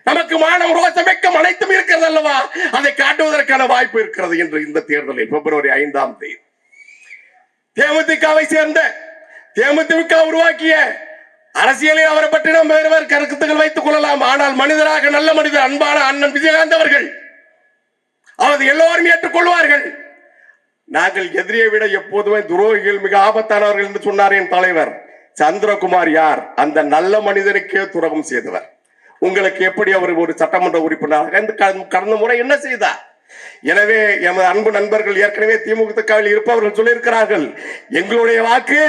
நமக்கு மானம் ரோசமிக்கம் அனைத்தும் இருக்கிறது அல்லவா? அதை காட்டுவதற்கான வாய்ப்பு இருக்கிறது. என்று இந்த தேர்தலில் பிப்ரவரி 5ஆம் தேதி தேமுதிகவை சேர்ந்த தேமுதிக உருவாக்கிய அரசியலில் அவரை பற்றி நாம் வேறு கருத்துக்கள் வைத்துக் கொள்ளலாம். ஆனால் மனிதராக நல்ல மனிதர் அன்பான அண்ணன் விஜயகாந்த் அவர்கள் அவர் எல்லோரும் ஏற்றுக்கொள்வார்கள். நாங்கள் எதிரியை விட எப்போதுமே துரோகிகள் மிக ஆபத்தானவர்கள் என்று சொன்னார் என் தலைவர். சந்திரகுமார் யார்? அந்த நல்ல மனிதனுக்கே துரோகம் செய்தவர். உங்களுக்கு எப்படி அவர் ஒரு சட்டமன்ற உறுப்பினராக கடந்த முறை என்ன செய்தார்? எனவே எமது அன்பு நண்பர்கள் ஏற்கனவே திமுகவில் இருப்பவர்கள் சொல்லியிருக்கிறார்கள், எங்களுடைய வாக்கு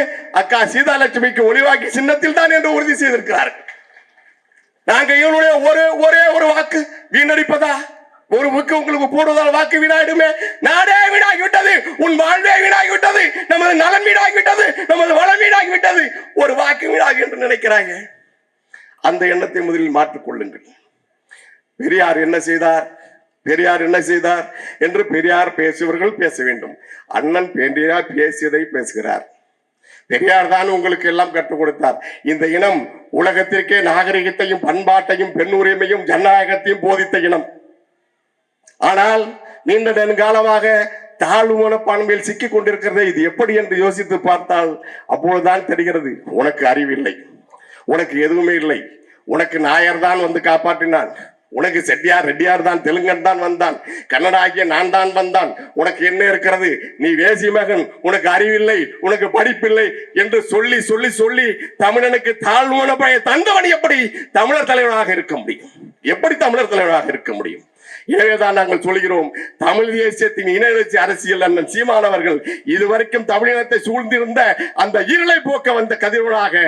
அக்கா சீதாலட்சுமிக்கு ஒளிவாக்கி சின்னத்தில் தான் என்று உறுதி செய்திருக்கிறார்கள். நாங்கள் இவருடைய ஒரே ஒரு வாக்கு வீணடிப்பதா? ஒரு புக்கு உங்களுக்கு போடுவதால் வாக்கு வீணாயிடுமே. நாடே வீணாகிவிட்டது, உன் வாழ்வே வீணாகிவிட்டது, நமது நலன் வீணாகிவிட்டது, நமது வளம் வீணாகிவிட்டது, ஒரு வாக்கு வீணாகி என்று நினைக்கிறாங்க. அந்த எண்ணத்தை முதலில் மாற்றிக் கொள்ளுங்கள். பெரியார் என்ன செய்தார், பெரியார் என்ன செய்தார் என்று பெரியார் பேசுவர்கள் பேச வேண்டும். அண்ணன் பெரியார் பேசியதை பேசுகிறார். பெரியார் தான் உங்களுக்கு எல்லாம் கற்றுக் கொடுத்தார். இந்த இனம் உலகத்திற்கே நாகரிகத்தையும் பண்பாட்டையும் பெண் உரிமையும் ஜனநாயகத்தையும் போதித்த இனம். ஆனால் நீண்ட நெடுங்காலமாக தாழ்வு மனப்பான்மையில் சிக்கிக் கொண்டிருக்கிறதே இது எப்படி என்று யோசித்து பார்த்தால் அப்பொழுதுதான் தெரிகிறது, உனக்கு அறிவில்லை, உனக்கு எதுவுமே இல்லை. உனக்கு நாயர் தான் வந்து காப்பாற்றினான், உனக்கு செட்டியார் ரெட்டியார் தான் தெலுங்கன் தான் வந்தான், கன்னட ஆகிய நான் தான் வந்தான். உனக்கு என்ன இருக்கிறது? நீ வேசி மகன், உனக்கு அறிவில்லை, உனக்கு படிப்பில்லை என்று சொல்லி சொல்லி சொல்லி தமிழனுக்கு தாழ்வான பழைய தந்தவன் எப்படி தமிழர் தலைவராக இருக்க முடியும்? எப்படி தமிழர் தலைவராக இருக்க முடியும்? எனவேதான் நாங்கள் சொல்கிறோம், தமிழ் தேசியத்தின் இனவெழுச்சி அரசியல் அண்ணன் சீமான் அவர்கள் இதுவரைக்கும் தமிழினத்தை சூழ்ந்திருந்த அந்த இருளை போக்க வந்த கதிரவனாக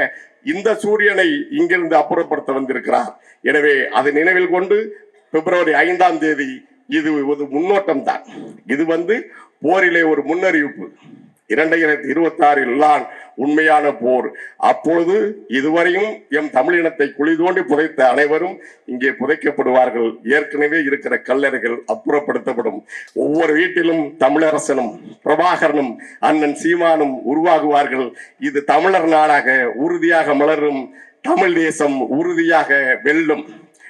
இந்த சூரியனை இங்கிருந்து அப்புறப்படுத்த வந்திருக்கிறார். எனவே அதை நினைவில் கொண்டு பிப்ரவரி 5ஆம் தேதி இது ஒரு முன்னோட்டம் தான். இது போரிலே ஒரு முன்னறிவிப்பு. 2026 தான் உண்மையான போர். அப்பொழுது இதுவரையும் எம் தமிழினத்தை குழி தோண்டி புதைத்த அனைவரும் இங்கே புதைக்கப்படுவார்கள். ஏற்கனவே இருக்கிற கல்லறைகள் அப்புறப்படுத்தப்படும். ஒவ்வொரு வீட்டிலும் தமிழரசனும் பிரபாகரனும் அண்ணன் சீமானும் உருவாகுவார்கள். இது தமிழர் நாடாக உறுதியாக மலரும். தமிழ் தேசம் உறுதியாக வெல்லும்.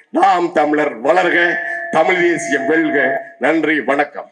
நாம் தமிழர் வளர்க, தமிழ் தேசியம் வெல்க. நன்றி, வணக்கம்.